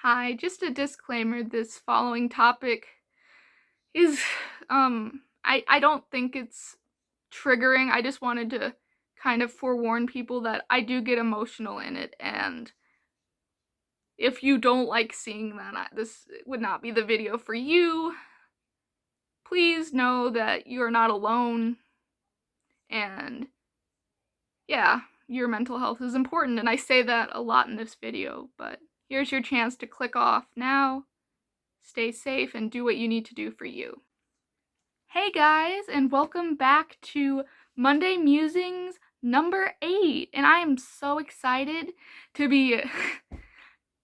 Hi, just a disclaimer, this following topic is I don't think it's triggering. I just wanted to kind of forewarn people that I do get emotional in it, and if you don't like seeing that, this would not be the video for you. Please know that you're not alone, and yeah, your mental health is important, and I say that a lot in this video, but here's your chance to click off now. Stay safe and do what you need to do for you. Hey guys, and welcome back to Monday Musings number 8. And I am so excited to be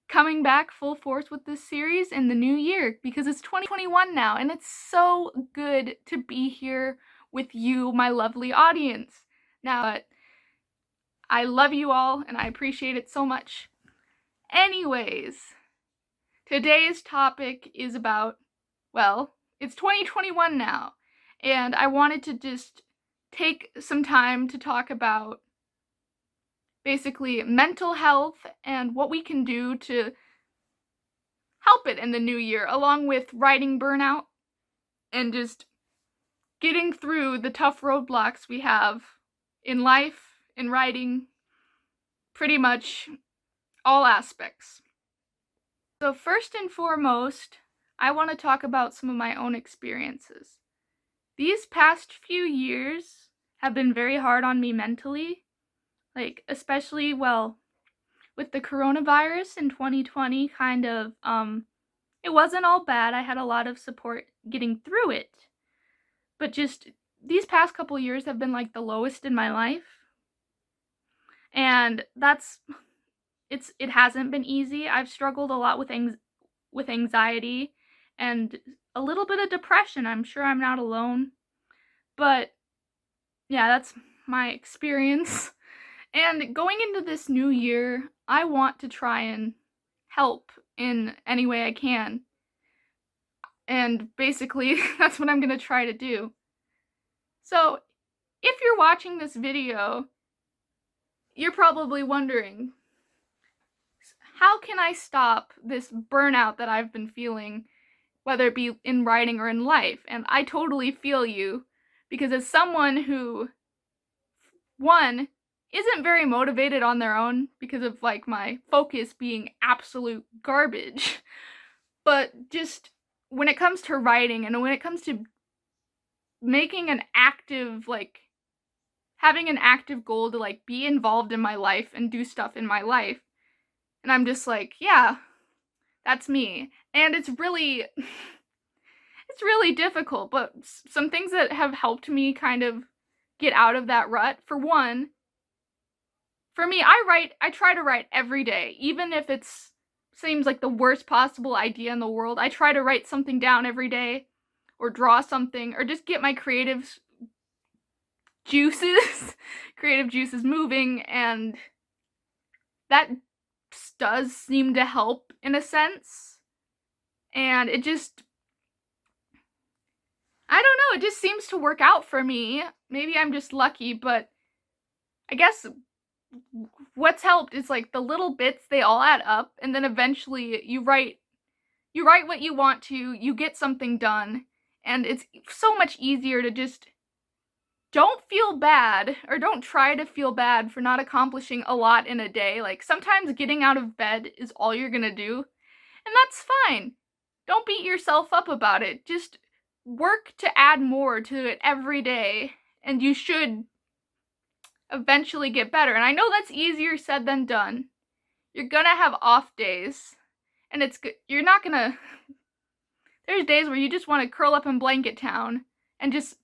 coming back full force with this series in the new year because it's 2021 now, and it's so good to be here with you, my lovely audience. Now, I love you all and I appreciate it so much. Anyways, today's topic is about, well, it's 2021 now, and I wanted to just take some time to talk about basically mental health and what we can do to help it in the new year, along with writing burnout and just getting through the tough roadblocks we have in life, in writing, pretty much all aspects. So first and foremost, I want to talk about some of my own experiences. These past few years have been very hard on me mentally, especially, with the coronavirus in 2020, it wasn't all bad. I had a lot of support getting through it, but just these past couple years have been the lowest in my life, and it hasn't been easy. I've struggled a lot with anxiety and a little bit of depression. I'm sure I'm not alone. But yeah, that's my experience. And going into this new year, I want to try and help in any way I can. And basically, that's what I'm going to try to do. So, if you're watching this video, you're probably wondering, how can I stop this burnout that I've been feeling, whether it be in writing or in life? And I totally feel you, because as someone who, one, isn't very motivated on their own because of my focus being absolute garbage, but just when it comes to writing and when it comes to making an active, having an active goal to be involved in my life and do stuff in my life, and I'm just yeah, that's me. And it's really difficult, but some things that have helped me kind of get out of that rut. For one, for me, I try to write every day, even if seems like the worst possible idea in the world. I try to write something down every day, or draw something, or just get my creative juices moving, and that does seem to help in a sense. And it just, I don't know, it just seems to work out for me. Maybe I'm just lucky, but I guess what's helped is the little bits, they all add up, and then eventually you write what you want to, you get something done, and it's so much easier to just don't feel bad, or don't try to feel bad for not accomplishing a lot in a day. Sometimes getting out of bed is all you're gonna do, and that's fine. Don't beat yourself up about it. Just work to add more to it every day, and you should eventually get better. And I know that's easier said than done. You're gonna have off days, and you're not gonna, there's days where you just want to curl up in blanket town and just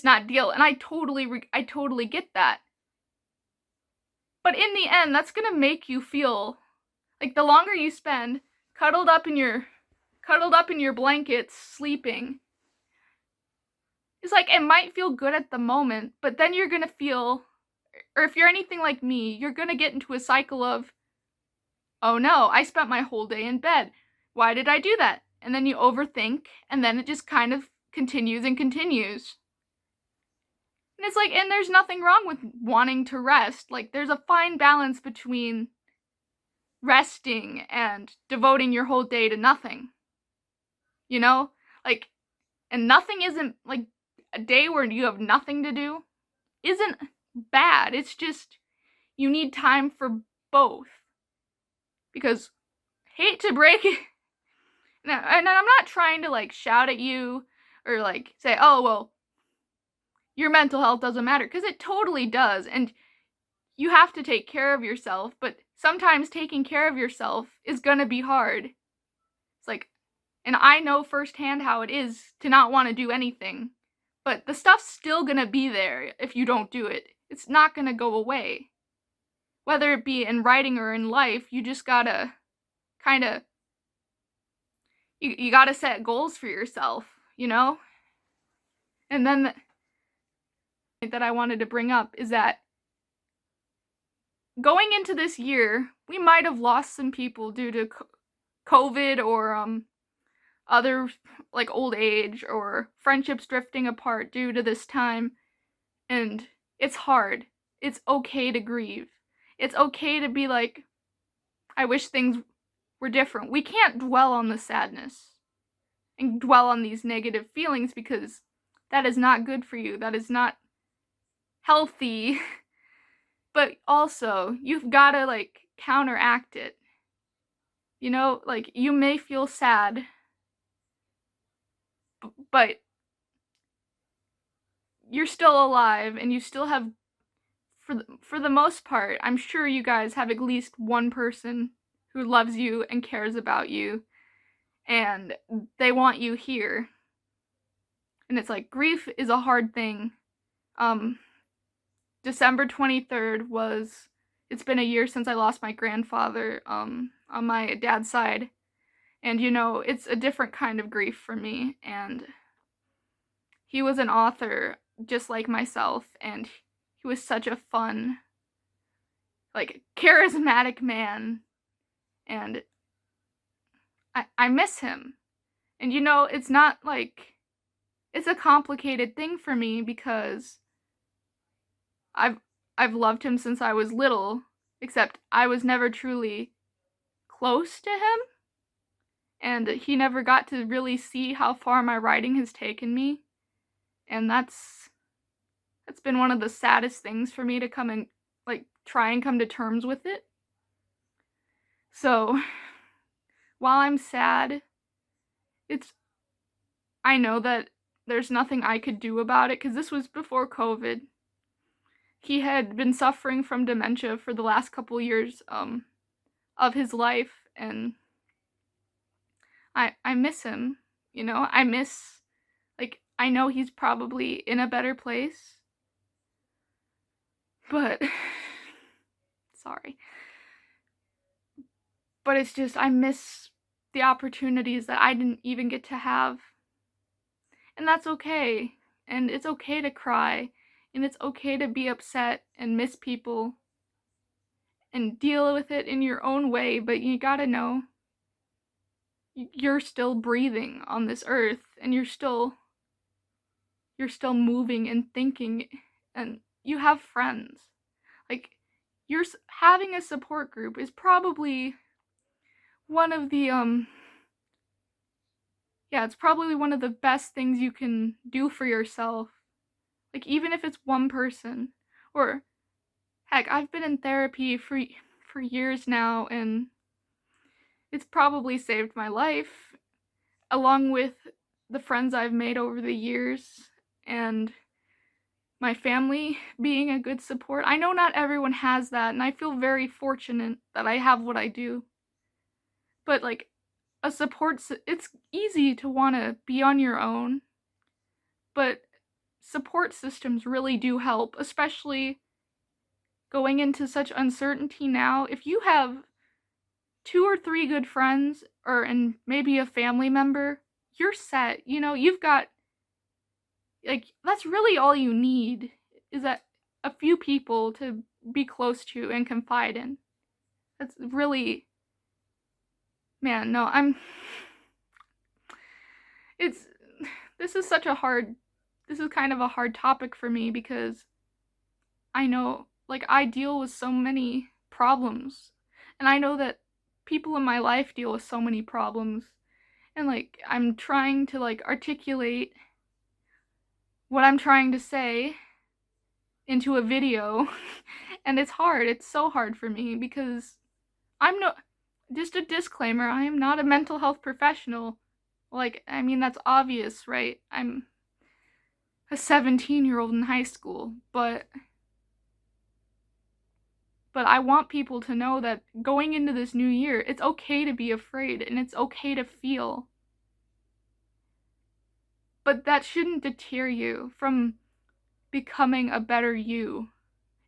not deal. And I totally get that. But in the end, that's gonna make you feel the longer you spend cuddled up in your blankets sleeping, it's it might feel good at the moment, but then you're gonna feel, or if you're anything like me, you're gonna get into a cycle of, oh no, I spent my whole day in bed. Why did I do that? And then you overthink, and then it just kind of continues and continues. And it's and there's nothing wrong with wanting to rest. There's a fine balance between resting and devoting your whole day to nothing. You know? Like, and nothing isn't, like, a day where you have nothing to do isn't bad. It's just, you need time for both. Because, hate to break it, and I'm not trying to, like, shout at you or, like, say, oh, well, your mental health doesn't matter, because it totally does, and you have to take care of yourself, but sometimes taking care of yourself is gonna be hard. It's like, and I know firsthand how it is to not want to do anything, but the stuff's still gonna be there if you don't do it. It's not gonna go away. Whether it be in writing or in life, you just gotta kinda, you gotta set goals for yourself, you know? And then that I wanted to bring up is that going into this year, we might have lost some people due to COVID or other, like, old age or friendships drifting apart due to this time, and it's hard. It's okay to grieve. It's okay to be like, I wish things were different. We can't dwell on the sadness and dwell on these negative feelings, because that is not good for you. That is not healthy. But also, you've gotta, like, counteract it. You know, like, you may feel sad, but you're still alive, and you still have, for the most part, I'm sure you guys have at least one person who loves you and cares about you, and they want you here. And it's like, grief is a hard thing. December 23rd it's been a year since I lost my grandfather, on my dad's side. And, you know, it's a different kind of grief for me. And he was an author just like myself, and he was such a fun, like, charismatic man. And I miss him. And, you know, it's not like, it's a complicated thing for me, because I've loved him since I was little, except I was never truly close to him, and he never got to really see how far my writing has taken me, and that's been one of the saddest things for me to come and, like, try and come to terms with it. So, while I'm sad, I know that there's nothing I could do about it, because this was before COVID. He had been suffering from dementia for the last couple years of his life, and I miss him, you know? I know he's probably in a better place, but sorry. But it's just, I miss the opportunities that I didn't even get to have. And that's okay. And it's okay to cry. And it's okay to be upset and miss people and deal with it in your own way, but you gotta know you're still breathing on this earth, and you're still moving and thinking, and you have friends. Like, having a support group is probably one of the it's probably one of the best things you can do for yourself. Like, even if it's one person, or heck, I've been in therapy for years now, and it's probably saved my life, along with the friends I've made over the years, and my family being a good support. I know not everyone has that, and I feel very fortunate that I have what I do. But, like, it's easy to want to be on your own, but support systems really do help, especially going into such uncertainty now. If you have 2 or 3 good friends, and maybe a family member, you're set. You know, you've got, like, that's really all you need, is that a few people to be close to and confide in. That's really, man, no, this is kind of a hard topic for me, because I know, like, I deal with so many problems, and I know that people in my life deal with so many problems, and like I'm trying to like articulate what I'm trying to say into a video and it's hard. It's so hard for me because I'm no just a disclaimer, I am not a mental health professional. Like, I mean, that's obvious, right? I'm a 17-year-old in high school, but I want people to know that going into this new year, it's okay to be afraid and it's okay to feel. But that shouldn't deter you from becoming a better you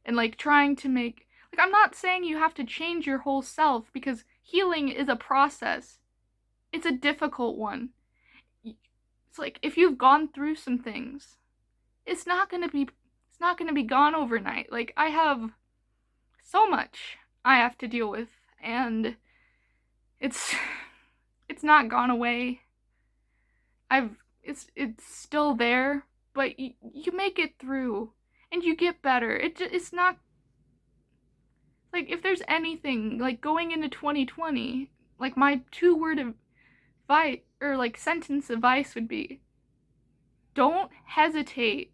and like trying to make, like, I'm not saying you have to change your whole self because healing is a process. It's a difficult one. It's like if you've gone through some things, it's not going to be gone overnight. Like, I have so much I have to deal with, and it's not gone away. It's still there, but you make it through and you get better. It's not like, if there's anything like going into 2020, like my 2-word advice or like sentence advice would be, don't hesitate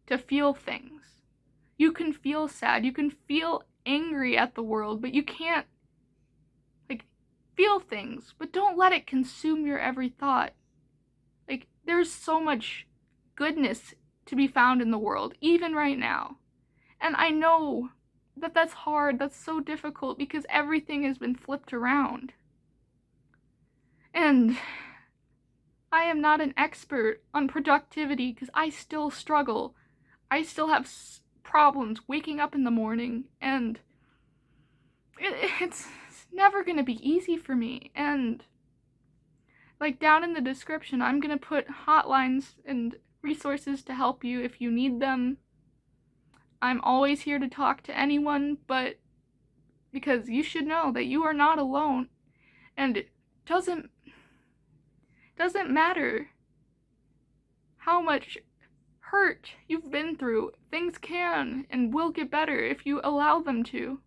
to feel things. You can feel sad, you can feel angry at the world, but you can't, like, feel things, but don't let it consume your every thought. Like, there's so much goodness to be found in the world, even right now. And I know that that's hard, that's so difficult, because everything has been flipped around. And I am not an expert on productivity, because I still struggle. I still have problems waking up in the morning, and it's never going to be easy for me. And like, down in the description, I'm going to put hotlines and resources to help you if you need them. I'm always here to talk to anyone, but because you should know that you are not alone, and it doesn't matter how much hurt you've been through. Things can and will get better if you allow them to.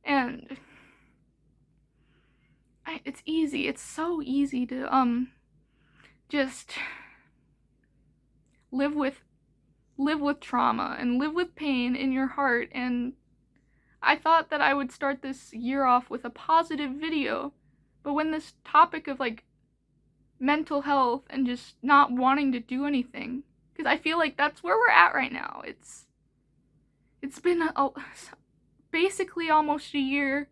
And it's easy. It's so easy to just live with trauma and live with pain in your heart. And I thought that I would start this year off with a positive video, but when this topic of like mental health and just not wanting to do anything, because I feel like that's where we're at right now. It's been basically almost a year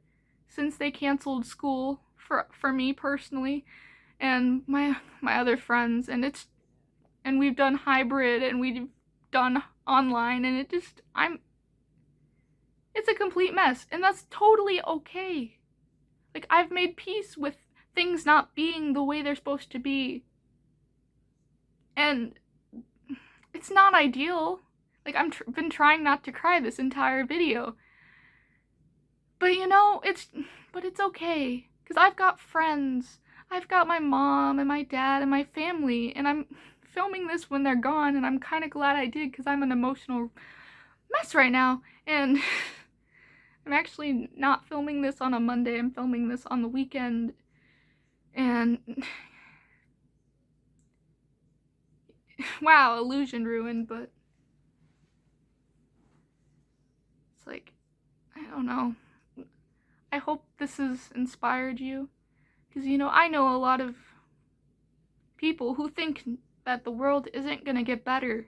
since they canceled school for me personally and my other friends, and we've done hybrid and we've done online, and it's a complete mess, and that's totally okay. Like, I've made peace with things not being the way they're supposed to be, and it's not ideal. Like, I've been trying not to cry this entire video, but it's okay, because I've got friends. I've got my mom and my dad and my family, and I'm filming this when they're gone, and I'm kind of glad I did, because I'm an emotional mess right now, and I'm actually not filming this on a Monday. I'm filming this on the weekend, and wow, illusion ruined, but it's like, I don't know. I hope this has inspired you, because I know a lot of people who think that the world isn't gonna get better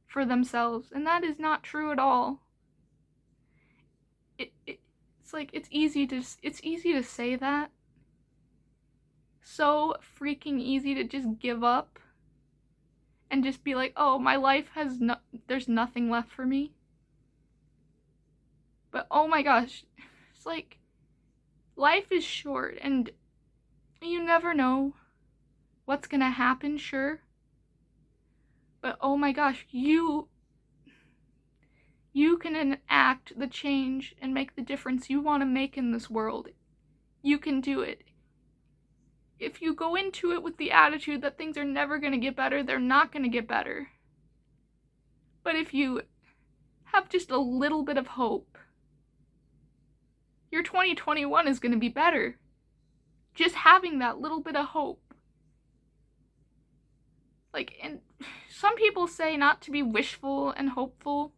for themselves, and that is not true at all. It's like, it's easy to say that. So freaking easy to just give up and just be like, oh, my life there's nothing left for me. But oh my gosh, it's like, life is short, and you never know what's gonna happen, sure. But oh my gosh, you can enact the change and make the difference you want to make in this world. You can do it. If you go into it with the attitude that things are never going to get better, they're not going to get better. But if you have just a little bit of hope, your 2021 is going to be better. Just having that little bit of hope. Like, and some people say not to be wishful and hopeful,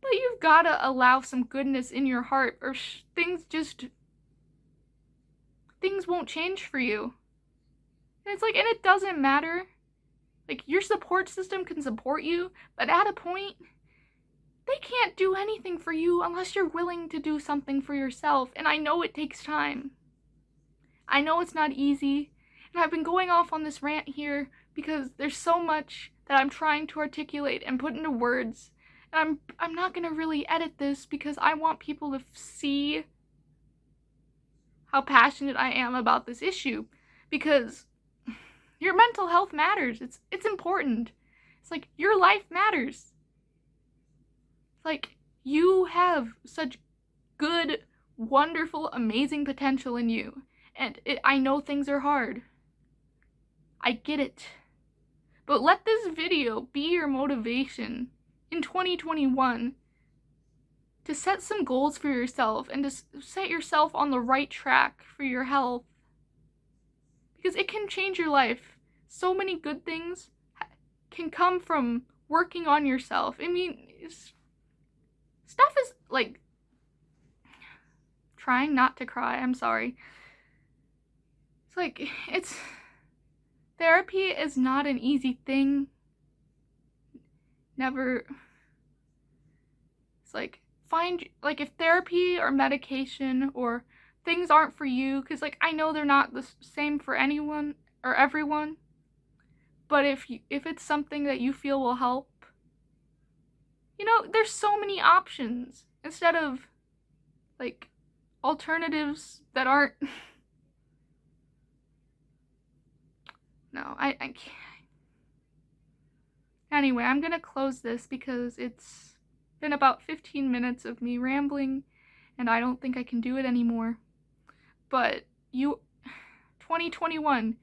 but you've got to allow some goodness in your heart, or things won't change for you. And it's like, and it doesn't matter. Like, your support system can support you, but at a point, they can't do anything for you unless you're willing to do something for yourself. And I know it takes time. I know it's not easy. And I've been going off on this rant here because there's so much that I'm trying to articulate and put into words. And I'm not going to really edit this because I want people to see how passionate I am about this issue. Because your mental health matters. It's important. It's like, your life matters. It's like, you have such good, wonderful, amazing potential in you. And I know things are hard. I get it. But let this video be your motivation in 2021 to set some goals for yourself and to set yourself on the right track for your health. Because it can change your life. So many good things can come from working on yourself. I mean, stuff is like, trying not to cry, I'm sorry. It's like, therapy is not an easy thing. Never. It's like, if therapy or medication or things aren't for you, because like, I know they're not the same for anyone or everyone, but if it's something that you feel will help, there's so many options instead of like alternatives that aren't. No, I can't. Anyway, I'm gonna close this because it's been about 15 minutes of me rambling, and I don't think I can do it anymore. But 2021,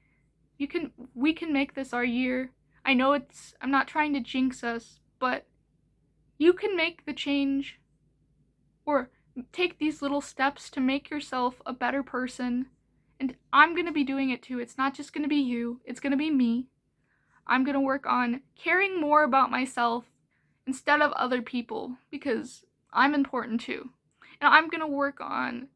we can make this our year. I know I'm not trying to jinx us, but you can make the change or take these little steps to make yourself a better person. And I'm going to be doing it too. It's not just going to be you. It's going to be me. I'm going to work on caring more about myself instead of other people because I'm important too. And I'm going to work on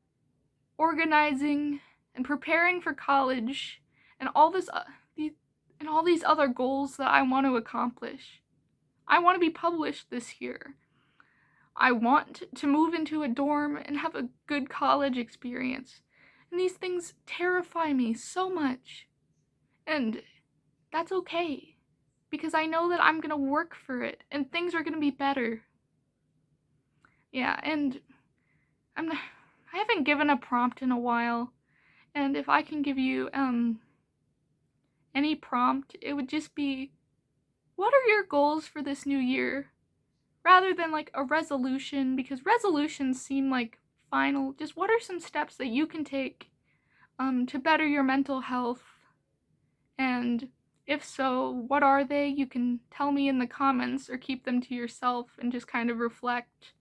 organizing and preparing for college and all these other goals that I want to accomplish. I want to be published this year. I want to move into a dorm and have a good college experience. And these things terrify me so much. And that's okay. Because I know that I'm going to work for it. And things are going to be better. Yeah, and I haven't given a prompt in a while. And if I can give you any prompt, it would just be, what are your goals for this new year? Rather than like a resolution, because resolutions seem like final. Just what are some steps that you can take to better your mental health? And if so, what are they? You can tell me in the comments or keep them to yourself and just kind of reflect.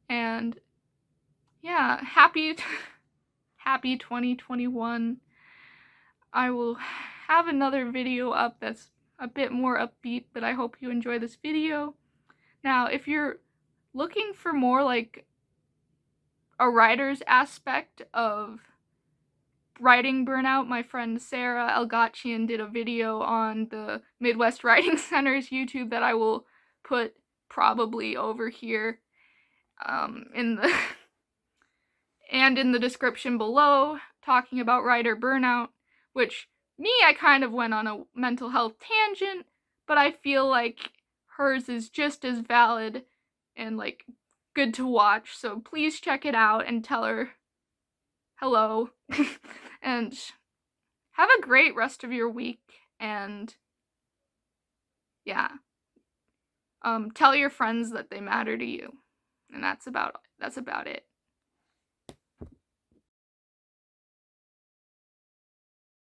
And yeah, happy 2021. I will have another video up that's a bit more upbeat, but I hope you enjoy this video. Now, if you're looking for more like a writer's aspect of writing burnout, my friend Sarah Elgachian did a video on the Midwest Writing Center's YouTube that I will put probably over here in the description below, talking about writer burnout, which I kind of went on a mental health tangent, but I feel like hers is just as valid and like good to watch, so please check it out and tell her hello. And have a great rest of your week, and yeah, tell your friends that they matter to you, and that's about it.